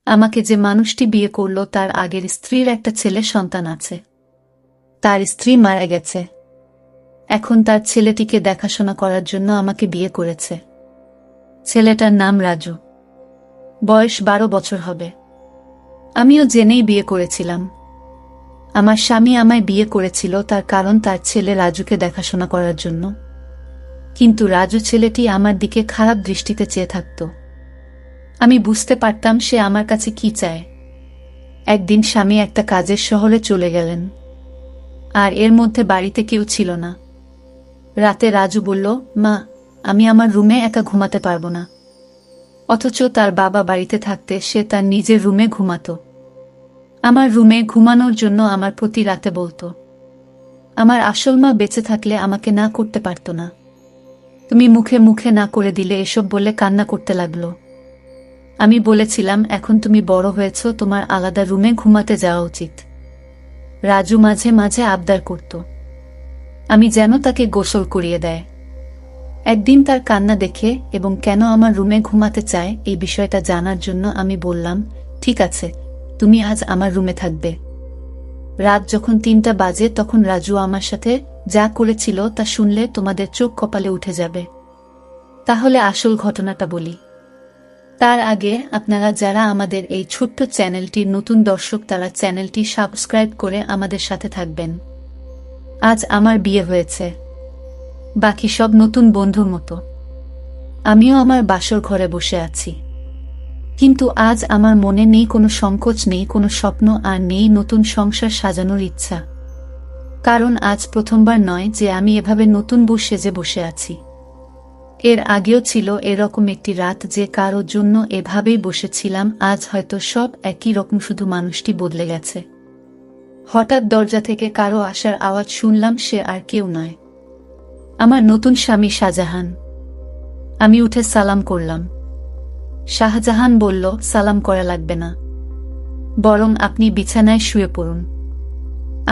আমাকে যে মানুষটি বিয়ে করল তার আগের স্ত্রীর একটা ছেলে সন্তান আছে। তার স্ত্রী মারা গেছে। এখন তার ছেলেটিকে দেখাশোনা করার জন্য আমাকে বিয়ে করেছে। ছেলেটার নাম রাজু। বয়স 12 বছর হবে। আমিও জেনেই বিয়ে করেছিলাম। আমার স্বামী আমায় বিয়ে করেছিল তার কারণ তার ছেলে রাজুকে দেখাশোনা করার জন্য। কিন্তু রাজু ছেলেটি আমার দিকে খারাপ দৃষ্টিতে চেয়ে থাকত। আমি বুঝতে পারতাম সে আমার কাছে কি চায়। একদিন স্বামী একটা কাজের শহরে চলে গেলেন, আর এর মধ্যে বাড়িতে কেউ ছিল না। রাতে রাজু বলল, মা, আমি আমার রুমে একা ঘুমাতে পারবো না। অথচ তার বাবা বাড়িতে থাকতে সে তার নিজের রুমে ঘুমাতো। আমার রুমে ঘুমানোর জন্য আমার প্রতি রাতে বলতো। আমার আসল মা বেঁচে থাকলে আমাকে না করতে পারত না। তুমি মুখে মুখে না করে দিলে এসব বলে কান্না করতে লাগলো। আমি বলেছিলাম, এখন তুমি বড় হয়েছ, তোমার আলাদা রুমে ঘুমাতে যাওয়া উচিত। রাজু মাঝে মাঝে আবদার করত আমি যেন তাকে গোসল করিয়ে দেয়। একদিন তার কান্না দেখে এবং কেন আমার রুমে ঘুমাতে চায় এই বিষয়টা জানার জন্য আমি বললাম, ঠিক আছে, তুমি আজ আমার রুমে থাকবে। রাত যখন 3টা বাজে তখন রাজু আমার সাথে যা করেছিল তা শুনলে তোমাদের চোখ কপালে উঠে যাবে। তাহলে আসল ঘটনাটা বলি। তার আগে আপনারা যারা আমাদের এই ছোট্ট চ্যানেলটির নতুন দর্শক তারা চ্যানেলটি সাবস্ক্রাইব করে আমাদের সাথে থাকবেন। আজ আমার বিয়ে হয়েছে, বাকি সব নতুন বন্ধুর মতো। আমিও আমার বাসর ঘরে বসে আছি, কিন্তু আজ আমার মনে নেই কোনো সংকোচ, নেই কোনো স্বপ্ন, আর নেই নতুন সংসার সাজানোর ইচ্ছা। কারণ আজ প্রথমবার নয় যে আমি এভাবে নতুন বউ সেজে বসে আছি। এর আগেও ছিল এরকম একটি রাত যে কারোর জন্য এভাবেই বসেছিলাম। আজ হয়তো সব একই রকম, শুধু মানুষটি বদলে গেছে। হঠাৎ দরজা থেকে কারো আসার আওয়াজ শুনলাম। সে আর কেউ নয়, আমার নতুন স্বামী শাহজাহান। আমি উঠে সালাম করলাম। শাহজাহান বলল, সালাম করা লাগবে না, বরং আপনি বিছানায় শুয়ে পড়ুন।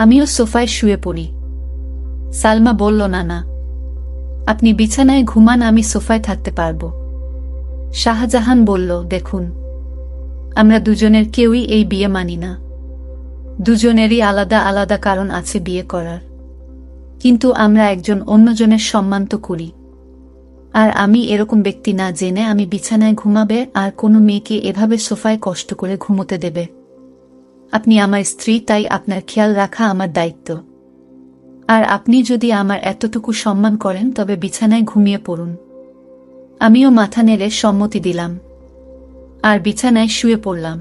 আমিও সোফায় শুয়ে পড়ি। সালমা বলল, না না, আপনি বিছানায় ঘুমান, আমি সোফায় থাকতে পারবো। শাহজাহান বলল, দেখুন, আমরা দুজনের কেউই এই বিয়ে মানি না। দুজনেরই আলাদা আলাদা কারণ আছে বিয়ে করার, কিন্তু আমরা একজন অন্যজনের সম্মান তো করি। আর আমি এরকম ব্যক্তি না জেনে আমি বিছানায় ঘুমাবে আর কোনো মেয়েকে এভাবে সোফায় কষ্ট করে ঘুমোতে দেবে। আপনি আমার স্ত্রী, তাই আপনার খেয়াল রাখা আমার দায়িত্ব। আর আপনি যদি আমার এতটুকু সম্মান করেন তবে বিছানায় ঘুমিয়ে পড়ুন। আমিও মাথা নেড়ে সম্মতি দিলাম আর বিছানায় শুয়ে পড়লাম।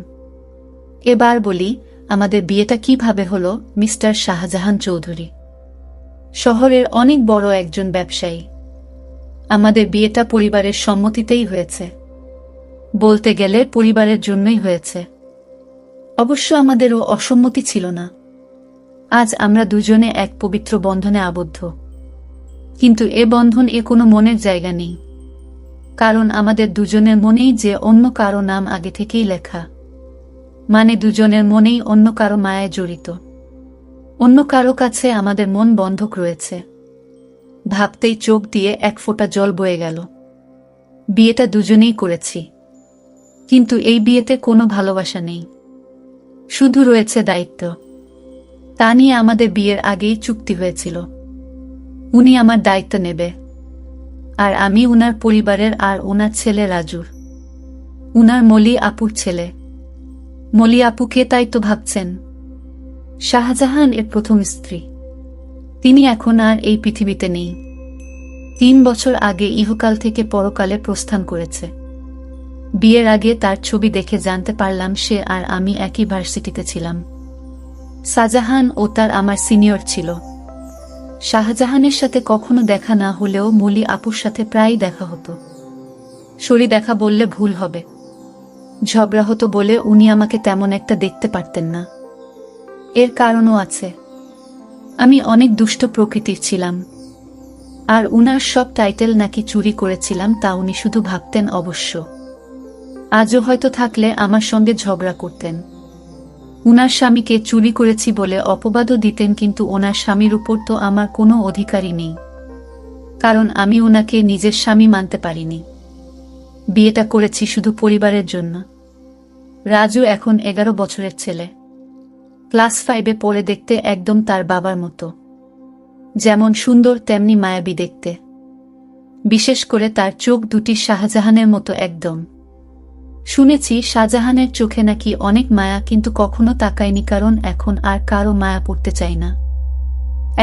এবার বলি, আমাদের বিয়েটা কিভাবে হলো। মিস্টার শাহজাহান চৌধুরী শহরের অনেক বড় একজন ব্যবসায়ী। আমাদের বিয়েটা পরিবারের সম্মতিতেই হয়েছে। বলতে গেলে পরিবারের জন্যই হয়েছে। অবশ্য আমাদেরও অসম্মতি ছিল না। আজ আমরা দুজনে এক পবিত্র বন্ধনে আবদ্ধ, কিন্তু এ বন্ধন কোনো মনের জায়গা নেই। কারণ আমাদের দুজনের মনেই যে অন্য কারো নাম আগে থেকেই লেখা, মানে দুজনের মনেই অন্য কারো মায়ায় জড়িত। অন্য কারো কাছে আমাদের মন বন্ধক রয়েছে। ভাবতেই চোখ দিয়ে এক ফোঁটা জল বয়ে গেল। বিয়েটা দুজনেই করেছি, কিন্তু এই বিয়েতে কোনো ভালোবাসা নেই, শুধু রয়েছে দায়িত্ব। তা নিয়ে আমাদের বিয়ের আগেই চুক্তি হয়েছিল, উনি আমার দায়িত্ব নেবে, আর আমি উনার পরিবারের আর উনার ছেলে রাজুর, উনার মলি আপুর ছেলে। মলি আপুকে তাই তো ভাবছেন? শাহজাহান এর প্রথম স্ত্রী। তিনি এখন আর এই পৃথিবীতে নেই। 3 বছর আগে ইহকাল থেকে পরকালে প্রস্থান করেছে। বিয়ের আগে তার ছবি দেখে জানতে পারলাম সে আর আমি একই ভার্সিটিতে ছিলাম। শাহজাহান ও তার আমার সিনিয়র ছিল। শাহজাহানের সাথে কখনো দেখা না হলেও মলি আপুর সাথে প্রায়ই দেখা হতো। সরি দেখা বললে ভুল হবে, ঝগড়া হতো বলে উনি আমাকে তেমন একটা দেখতে পারতেন না। এর কারণও আছে, আমি অনেক দুষ্ট প্রকৃতির ছিলাম, আর উনার সব টাইটেল নাকি চুরি করেছিলাম তা উনি শুধু ভাবতেন। অবশ্য আজও হয়তো থাকলে আমার সঙ্গে ঝগড়া করতেন। উনার স্বামীকে চুরি করেছি বলে অপবাদও দিতেন, কিন্তু ওনার স্বামীর উপর তো আমার কোনো অধিকারই নেই, কারণ আমি ওনাকে নিজের স্বামী মানতে পারিনি। বিয়েটা করেছি শুধু পরিবারের জন্য। রাজু এখন 11 বছরের ছেলে। ক্লাস 5-এ পড়ে, দেখতে একদম তার বাবার মতো। যেমন সুন্দর তেমনি মায়াবী দেখতে। বিশেষ করে তার চোখ দুটি শাহজাহানের মতো একদম। শুনেছি শাহজাহানের চোখে নাকি অনেক মায়া, কিন্তু কখনো তাকায়নি, কারণ এখন আর কারো মায়া পড়তে চাই না।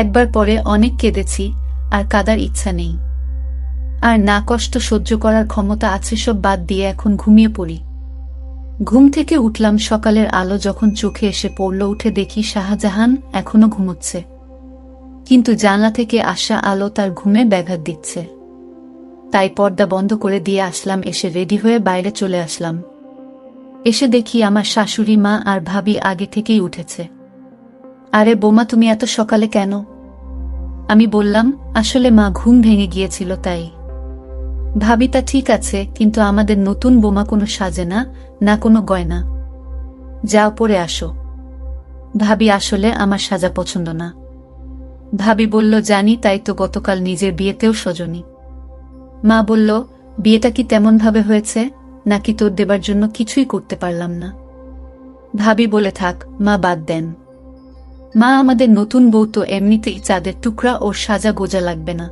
একবার পরে অনেক কেঁদেছি, আর কাঁদার ইচ্ছা নেই। আর না কষ্ট সহ্য করার ক্ষমতা আছে, সব বাদ দিয়ে এখন ঘুমিয়ে পড়ি। ঘুম থেকে উঠলাম, সকালের আলো যখন চোখে এসে পড়ল, উঠে দেখি শাহজাহান এখনো ঘুমোচ্ছে, কিন্তু জানলা থেকে আসা আলো তার ঘুমে ব্যাঘাত দিচ্ছে। তাই পর্দা বন্ধ করে দিয়ে আসলাম। এসে রেডি হয়ে বাইরে চলে আসলাম। এসে দেখি আমার শাশুড়ি মা আর ভাবি আগে থেকেই উঠেছে। আরে বোমা, তুমি এত সকালে কেন? আমি বললাম, আসলে মা ঘুম ভেঙে গিয়েছিল তাই। ভাবি, তা ঠিক আছে, কিন্তু আমাদের নতুন বোমা কোনো সাজে না, না কোনো গয়না। যাও পরে আসো। ভাবি, আসলে আমার সাজা পছন্দ না। ভাবি বলল, জানি, তাই তো গতকাল নিজের বিয়েতেও সজনি। মা বলল, বিয়েটা কি তেমন ভাবে হয়েছে, নাকি তোর দেবার জন্য কিছুই করতে পারলাম না? ভাবি বলে, থাক মা, বাদ দেন। মা, আমাদের নতুন বউ তো এমনিতেই চাঁদের টুকরা, ওর সাজা গোজা লাগবে না।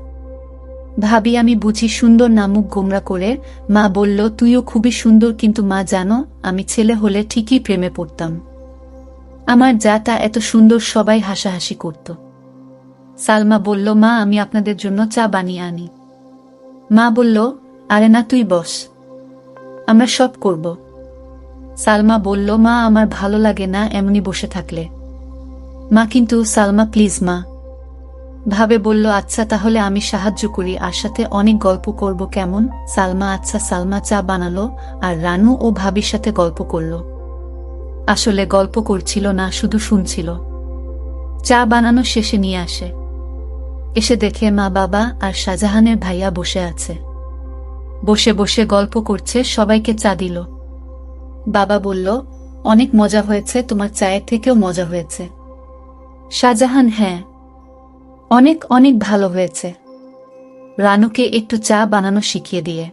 ভাবি, আমি বুঝি সুন্দর না, মুখ গোমরা করে মা বলল, তুইও খুবই সুন্দর, কিন্তু মা জানো, আমি ছেলে হলে ঠিকই প্রেমে পড়তাম। আমার যা তা এত সুন্দর, সবাই হাসাহাসি করত। সালমা বলল, মা আমি আপনাদের জন্য চা বানিয়ে আনি। মা বলল, আরে না, তুই বস, আমরা সব করব। সালমা বলল, মা আমার ভালো লাগে না এমনি বসে থাকলে। মা, কিন্তু সালমা প্লিজ মা। ভাবে বলল, আচ্ছা তাহলে আমি সাহায্য করি, আর সাথে অনেক গল্প করব, কেমন? সালমা, আচ্ছা। সালমা চা বানালো, আর রানু ও ভাবির সাথে গল্প করল। আসলে গল্প করছিল না, শুধু শুনছিল। চা বানানো শেষে নিয়ে আসে। এসে দেখে মা, বাবা আর শাহজাহানের ভাইয়া বসে আছে। বসে বসে গল্প করছে, সবাইকে চা দিল। বাবা বলল, অনেক মজা হয়েছে, তোমার চায়ের থেকেও মজা হয়েছে। শাহজাহান, হ্যাঁ, অনেক অনেক ভালো হয়েছে। রানুকে একটু চা বানানো শিখিয়ে দিয়ে।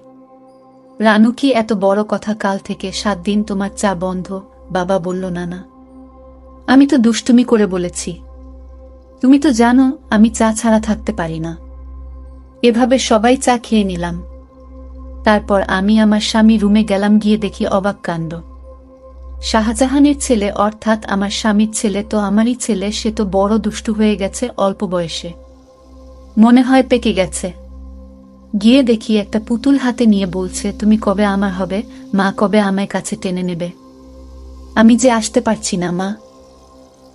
রানু, কি এত বড় কথা, কাল থেকে 7 দিন তোমার চা বন্ধ? বাবা বলল, না না, আমি তো দুষ্টুমি করে বলেছি। তুমি তো জানো আমি চা ছাড়া থাকতে পারি না। এভাবে সবাই চা খেয়ে নিলাম। তারপর আমি আমার স্বামী রুমে গেলাম, গিয়ে দেখি অবাক কাণ্ড। শাহজাহানের ছেলে, অর্থাৎ আমার স্বামীর ছেলে তো আমারই ছেলে, সে তো বড় দুষ্টু হয়ে গেছে অল্প বয়সে। মনে হয় পেকে গেছে। গিয়ে দেখি একটা পুতুল হাতে নিয়ে বলছে, তুমি কবে আমার হবে মা, কবে আমায় কাছে টেনে নেবে? আমি যে আসতে পারছি না মা।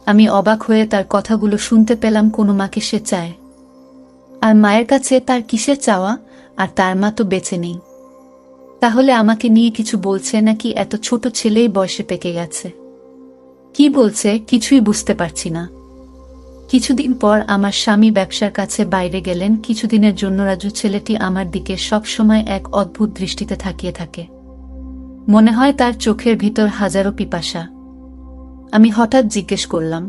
আমি অবাক হয়ে তার কথাগুলো শুনতে পেলাম, কোনো মাকে সে চায়, আর মায়ের কাছে তার কিসের চাওয়া? আর তার মা তো বেঁচে নেই। তাহলে আমাকে নিয়ে কিছু বলছে নাকি? এত ছোট ছেলেই বয়সে পেকে গেছে। কি বলছে কিছুই বুঝতে পারছি না। কিছুদিন পর আমার স্বামী ব্যবসার কাছে বাইরে গেলেন। কিছুদিনের জন্য রাজু ছেলেটি আমার দিকে সব সময় এক অদ্ভুত দৃষ্টিতে তাকিয়ে থাকে। মনে হয় তার চোখের ভিতর হাজারো পিপাসা। আমি হঠাৎ জিজ্ঞেস করলাম,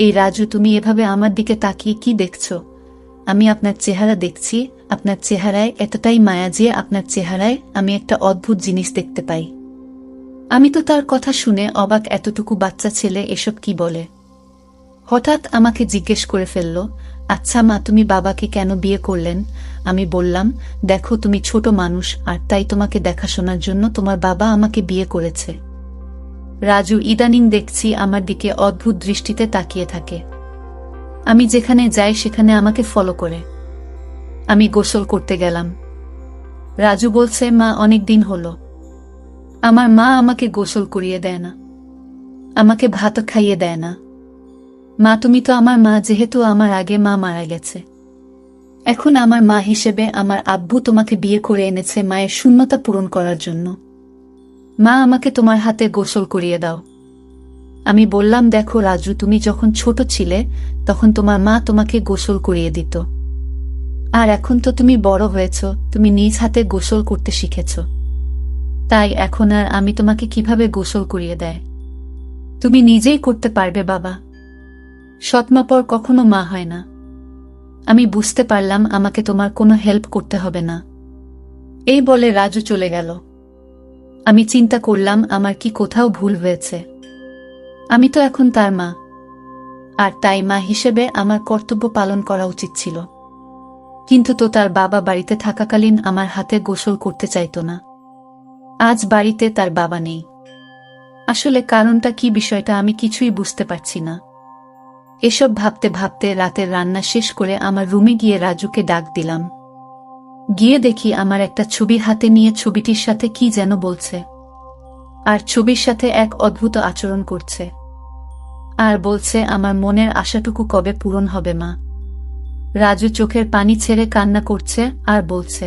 এই রাজু, তুমি এভাবে আমার দিকে তাকিয়ে কি দেখছ? আমি আপনার চেহারা দেখছি। আপনার চেহারায় এতটাই মায়া যে আপনার চেহারায় আমি একটা অদ্ভুত জিনিস দেখতে পাই। আমি তো তার কথা শুনে অবাক, এতটুকু বাচ্চা ছেলে এসব কি বলে? হঠাৎ আমাকে জিজ্ঞেস করে ফেলল, আচ্ছা মা, তুমি বাবাকে কেন বিয়ে করলেন? আমি বললাম, দেখো তুমি ছোট মানুষ, আর তাই তোমাকে দেখাশোনার জন্য তোমার বাবা আমাকে বিয়ে করেছে। রাজু ইদানিং দেখছি আমার দিকে অদ্ভুত দৃষ্টিতে তাকিয়ে থাকে। আমি যেখানে যাই সেখানে আমাকে ফলো করে। আমি গোসল করতে গেলাম। রাজু বলছে, মা অনেক দিন হলো আমার মা আমাকে গোসল করিয়ে দেয় না, আমাকে ভাত খাইয়ে দেয় না। মা, তুমি তো আমার মা, যেহেতু আমার আগে মা মারা গেছে। এখন আমার মা হিসেবে আমার আব্বু তোমাকে বিয়ে করে এনেছে মায়ের শূন্যতা পূরণ করার জন্য। মা, আমাকে তোমার হাতে গোসল করিয়ে দাও। আমি বললাম, দেখো রাজু, তুমি যখন ছোট ছিলে তখন তোমার মা তোমাকে গোসল করিয়ে দিত, আর এখন তো তুমি বড় হয়েছ, তুমি নিজ হাতে গোসল করতে শিখেছ। তাই এখন আর আমি তোমাকে কিভাবে গোসল করিয়ে দেয়? তুমি নিজেই করতে পারবে বাবা। সৎমা পর কখনো মা হয় না। আমি বুঝতে পারলাম আমাকে তোমার কোনো হেল্প করতে হবে না। এই বলে রাজু চলে গেল। আমি চিন্তা করলাম আমার কি কোথাও ভুল হয়েছে। আমি তো এখন তার মা, আর তাই মা হিসেবে আমার কর্তব্য পালন করা উচিত ছিল। কিন্তু তো তার বাবা বাড়িতে থাকাকালীন আমার হাতে গোসল করতে চাইতো না। আজ বাড়িতে তার বাবা নেই। আসলে কারণটা কি, বিষয়টা আমি কিছুই বুঝতে পারছি না। এসব ভাবতে ভাবতে রাতের রান্না শেষ করে আমার রুমে গিয়ে রাজুকে ডাক দিলাম। গিয়ে দেখি আমার একটা ছবি হাতে নিয়ে ছবিটির সাথে কি যেন বলছে, আর ছবির সাথে এক অদ্ভুত আচরণ করছে, আর বলছে আমার মনের আশাটুকু কবে পূরণ হবে মা। রাজু চোখের পানি ছেড়ে কান্না করছে আর বলছে।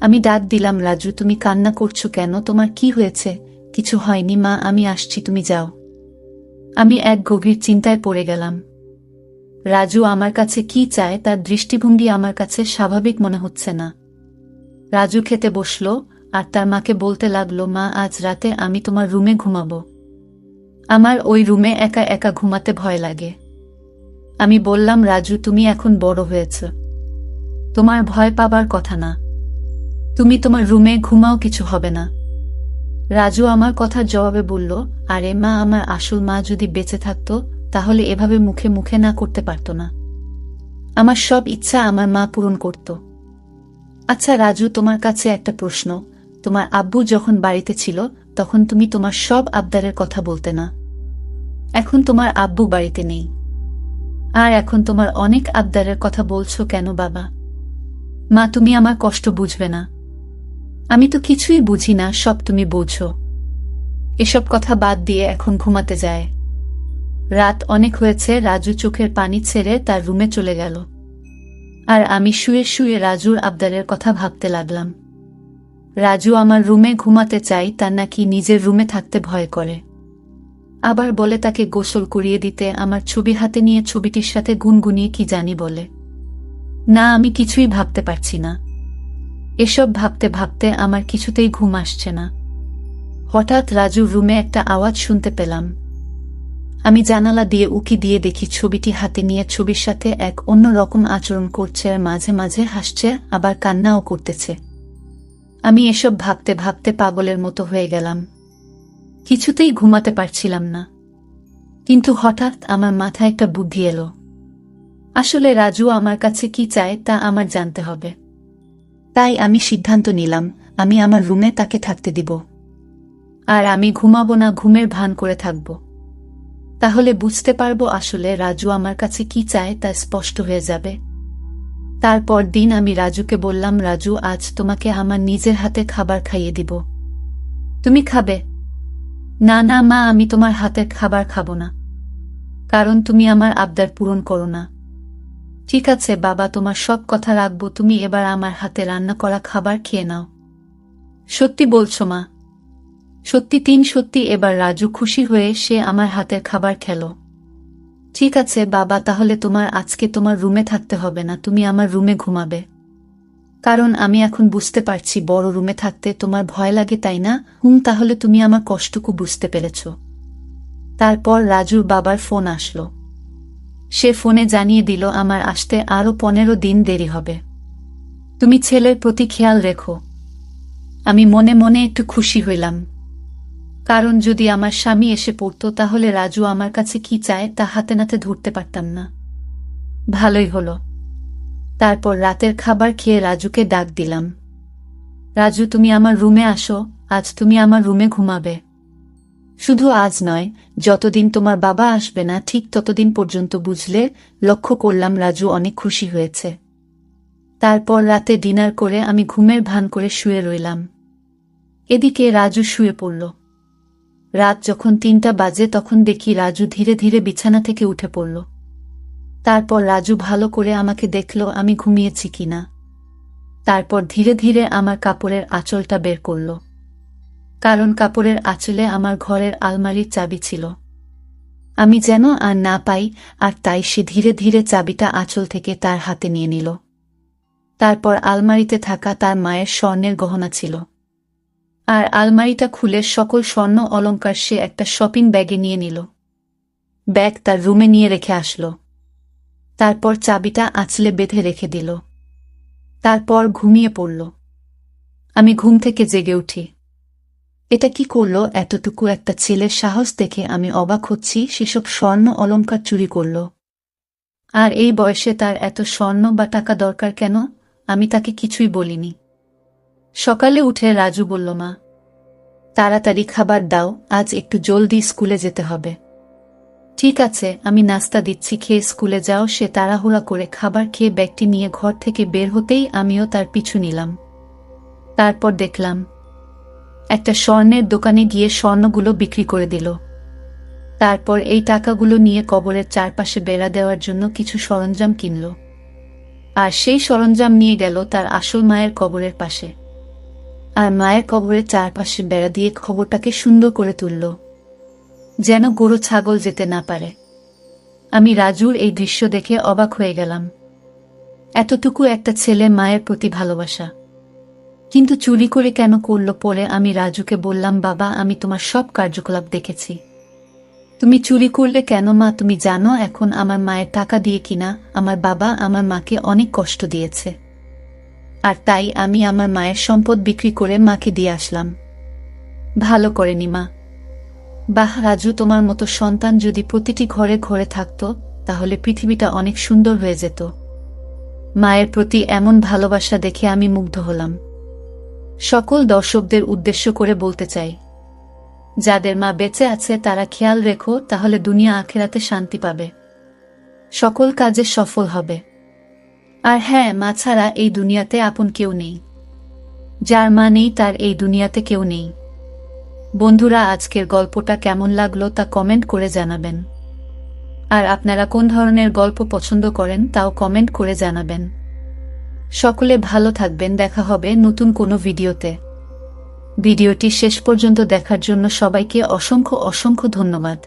আমি ডাক দিলাম, রাজু তুমি কান্না করছো কেন, তোমার কি হয়েছে? কিছু হয়নি মা, আমি আসছি, তুমি যাও। আমি এক গভীর চিন্তায় পড়ে গেলাম। রাজু আমার কাছে কি চায় তার দৃষ্টিভঙ্গি আমার কাছে স্বাভাবিক মনে হচ্ছে না। রাজু খেতে বসল আর তার মাকে বলতে লাগলো, মা আজ রাতে আমি তোমার রুমে ঘুমাবো। আমার ওই রুমে একা একা ঘুমাতে ভয় লাগে। আমি বললাম, রাজু তুমি এখন বড় হয়েছ, তোমার ভয় পাবার কথা না, তুমি তোমার রুমে ঘুমাও, কিছু হবে না। রাজু আমার কথার জবাবে বলল, আরে মা, আমার আসল মা যদি বেঁচে থাকতো তাহলে এভাবে মুখে মুখে না করতে পারত না। আমার সব ইচ্ছা আমার মা পূরণ করত। আচ্ছা রাজু, তোমার কাছে একটা প্রশ্ন, তোমার আব্বু যখন বাড়িতে ছিল তখন তুমি তোমার সব আবদারের কথা বলতে না। এখন তোমার আব্বু বাড়িতে নেই, আর এখন তোমার অনেক আবদারের কথা বলছো কেন বাবা? মা তুমি আমার কষ্ট বুঝবে না? আমি তো কিছুই বুঝি না, সব তুমি বোঝো। এসব কথা বাদ দিয়ে এখন ঘুমাতে যায়। রাত অনেক হয়েছে। রাজু চোখের পানি ছেড়ে তার রুমে চলে গেল, আর আমি শুয়ে শুয়ে রাজুর আবদারের কথা ভাবতে লাগলাম। রাজু আমার রুমে ঘুমাতে চাই, তার নাকি নিজের রুমে থাকতে ভয় করে। আবার বলে তাকে গোসল করিয়ে দিতে, আমার ছবি হাতে নিয়ে ছবিটির সাথে গুনগুনিয়ে কি জানি বলে। না, আমি কিছুই ভাবতে পারছি না। এসব ভাবতে ভাবতে আমার কিছুতেই ঘুম আসছে না। হঠাৎ রাজুর রুমে একটা আওয়াজ শুনতে পেলাম। আমি জানালা দিয়ে উকি দিয়ে দেখি ছবিটি হাতে নিয়ে ছবির সাথে এক অন্য রকম আচরণ করছে, আর মাঝে মাঝে হাসছে, আবার কান্নাও করতেছে। আমি এসব ভাবতে ভাবতে পাগলের মতো হয়ে গেলাম, কিছুতেই ঘুমাতে পারছিলাম না। কিন্তু হঠাৎ আমার মাথায় একটা বুদ্ধি এলো। আসলে রাজু আমার কাছে কি চায় তা আমার জানতে হবে। তাই আমি সিদ্ধান্ত নিলাম, আমি আমার রুমে তাকে থাকতে দিব, আর আমি ঘুমাবো না, ঘুমের ভান করে থাকব। তাহলে বুঝতে পারবো আসলে রাজু আমার কাছে কি চায়, তা স্পষ্ট হয়ে যাবে। তারপর দিন আমি রাজুকে বললাম, রাজু আজ তোমাকে আমার নিজের হাতে খাবার খাইয়ে দিব, তুমি খাবে? না না মা, আমি তোমার হাতের খাবার খাবো না, কারণ তুমি আমার আবদার পূরণ করো না। ঠিক আছে বাবা, তোমার সব কথা রাখবো, তুমি এবার আমার হাতে রান্না করা খাবার খেয়ে নাও। সত্যি বলছো মা? সত্যি, সত্যি। এবার রাজু খুশি হয়ে সে আমার হাতের খাবার খেল। ঠিক আছে বাবা, তাহলে তোমার আজকে তোমার রুমে থাকতে হবে না, তুমি আমার রুমে ঘুমাবে। কারণ আমি এখন বুঝতে পারছি বড় রুমে থাকতে তোমার ভয় লাগে, তাই না? তাহলে তুমি আমার কষ্টটুকু বুঝতে পেরেছ। তারপর রাজুর বাবার ফোন আসলো। সে ফোনে জানিয়ে দিল আমার আসতে আরো 15 দিন দেরি হবে। তুমি ছেলের প্রতি খেয়াল রেখো। আমি মনে মনে একটু খুশি হইলাম, কারণ যদি আমার স্বামী এসে পড়তো তাহলে রাজু আমার কাছে কি চায় তা হাতে নাতে ধরতে পারতাম না। ভালোই হলো। তারপর রাতের খাবার খেয়ে রাজুকে ডাক দিলাম, রাজু তুমি আমার রুমে আসো, আজ তুমি আমার রুমে ঘুমাবে। শুধু আজ নয়, যতদিন তোমার বাবা আসবে না ঠিক ততদিন পর্যন্ত, বুঝলে? লক্ষ্য করলাম রাজু অনেক খুশি হয়েছে। তারপর রাতে ডিনার করে আমি ঘুমের ভান করে শুয়ে রইলাম। এদিকে রাজু শুয়ে পড়ল। রাত যখন 3টা বাজে তখন দেখি রাজু ধীরে ধীরে বিছানা থেকে উঠে পড়ল। তারপর রাজু ভালো করে আমাকে দেখল আমি ঘুমিয়েছি কিনা। তারপর ধীরে ধীরে আমার কাপড়ের আঁচলটা বের করল, কারণ কাপড়ের আঁচলে আমার ঘরের আলমারির চাবি ছিল। আমি যেন আর না পাই, আর তাই সে ধীরে ধীরে চাবিটা আঁচল থেকে তার হাতে নিয়ে নিল। তারপর আলমারিতে থাকা তার মায়ের স্বর্ণের গহনা ছিল, আর আলমারিটা খুলে সকল স্বর্ণ অলংকার সে একটা শপিং ব্যাগে নিয়ে নিল। ব্যাগ তার রুমে নিয়ে রেখে আসলো। তারপর চাবিটা আঁচলে বেঁধে রেখে দিল। তারপর ঘুমিয়ে পড়ল। আমি ঘুম থেকে জেগে উঠি। এটা কি করলো? এতটুকু একটা ছেলের সাহস দেখে আমি অবাক হচ্ছি। সেসব স্বর্ণ অলংকার চুরি করল। আর এই বয়সে তার এত স্বর্ণ বা টাকা দরকার কেন? আমি তাকে কিছুই বলিনি। সকালে উঠে রাজু বলল, মা, তাড়াতাড়ি খাবার দাও, আজ একটু জলদি স্কুলে যেতে হবে। ঠিক আছে, আমি নাস্তা দিচ্ছি, খেয়ে স্কুলে যাও। সে তাড়াহুড়া করে খাবার খেয়ে ব্যাগটি নিয়ে ঘর থেকে বের হতেই আমিও তার পিছু নিলাম। তারপর দেখলাম একটা স্বর্ণের দোকানে গিয়ে স্বর্ণগুলো বিক্রি করে দিল। তারপর এই টাকাগুলো নিয়ে কবরের চারপাশে বেড়া দেওয়ার জন্য কিছু সরঞ্জাম কিনল। আর সেই সরঞ্জাম নিয়ে গেল তার আসল মায়ের কবরের পাশে। আর মায়ের কবরের চারপাশে বেড়া দিয়ে খবরটাকে সুন্দর করে তুলল, যেন গরু ছাগল যেতে না পারে। আমি রাজুর এই দৃশ্য দেখে অবাক হয়ে গেলাম। এতটুকু একটা ছেলে, মায়ের প্রতি ভালোবাসা, কিন্তু চুরি করে কেন করল? পরে আমি রাজুকে বললাম, বাবা, আমি তোমার সব কার্যকলাপ দেখেছি, তুমি চুরি করলে কেন? মা, তুমি জানো এখন আমার মায়ের টাকা দিয়ে কিনা আমার বাবা আমার মাকে অনেক কষ্ট দিয়েছে, আর তাই আমি আমার মায়ের সম্পদ বিক্রি করে মাকে দিয়ে আসলাম। ভালো করেনি মা। বাহ রাজু, তোমার মতো সন্তান যদি প্রতিটি ঘরে ঘরে থাকতো তাহলে পৃথিবীটা অনেক সুন্দর হয়ে যেত। মায়ের প্রতি এমন ভালোবাসা দেখে আমি মুগ্ধ হলাম। সকল দর্শকদের উদ্দেশ্য করে বলতে চাই, যাদের মা বেঁচে আছে তারা খেয়াল রেখো, তাহলে দুনিয়া আখেরাতে শান্তি পাবে, সকল কাজে সফল হবে। আর হ্যাঁ, মা ছাড়া এই দুনিয়াতে আপন কেউ নেই। যার মা নেই তার এই দুনিয়াতে কেউ নেই। বন্ধুরা, আজকের গল্পটা কেমন লাগলো তা কমেন্ট করে জানাবেন। আর আপনারা কোন ধরনের গল্প পছন্দ করেন তাও কমেন্ট করে জানাবেন। সকলে ভালো থাকবেন, দেখা হবে নতুন কোনো ভিডিওতে। ভিডিওটি শেষ পর্যন্ত দেখার জন্য সবাইকে অসংখ্য অসংখ্য ধন্যবাদ।